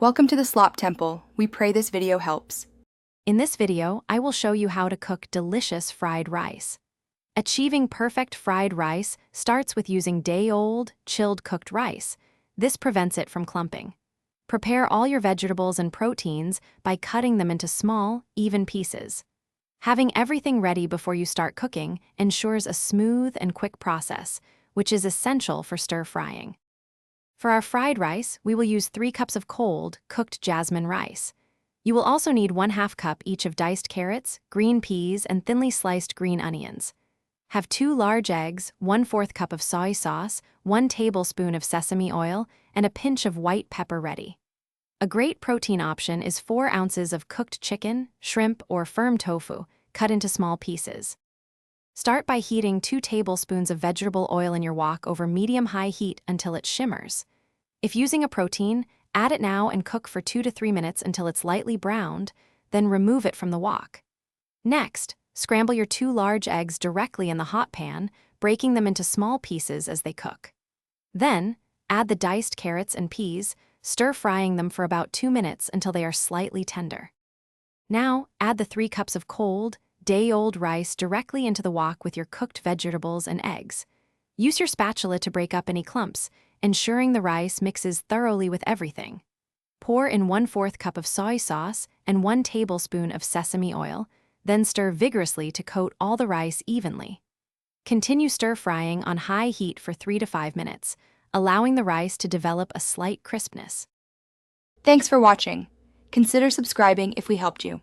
Welcome to the Slop Temple. We pray this video helps. In this video, I will show you how to cook delicious fried rice. Achieving perfect fried rice starts with using day-old, chilled cooked rice. This prevents it from clumping. Prepare all your vegetables and proteins by cutting them into small, even pieces. Having everything ready before you start cooking ensures a smooth and quick process, which is essential for stir-frying. For our fried rice, we will use 3 cups of cold, cooked jasmine rice. You will also need 1/2 cup each of diced carrots, green peas, and thinly sliced green onions. Have 2 large eggs, 1/4 cup of soy sauce, 1 tablespoon of sesame oil, and a pinch of white pepper ready. A great protein option is 4 ounces of cooked chicken, shrimp, or firm tofu, cut into small pieces. Start by heating 2 tablespoons of vegetable oil in your wok over medium-high heat until it shimmers. If using a protein, add it now and cook for 2 to 3 minutes until it's lightly browned, then remove it from the wok. Next, scramble your 2 large eggs directly in the hot pan, breaking them into small pieces as they cook. Then, add the diced carrots and peas, stir-frying them for about 2 minutes until they are slightly tender. Now, add the 3 cups of cold, day-old rice directly into the wok with your cooked vegetables and eggs. Use your spatula to break up any clumps, ensuring the rice mixes thoroughly with everything. Pour in 1/4 cup of soy sauce and 1 tablespoon of sesame oil, then stir vigorously to coat all the rice evenly. Continue stir-frying on high heat for 3 to 5 minutes, allowing the rice to develop a slight crispness. Thanks for watching. Consider subscribing if we helped you.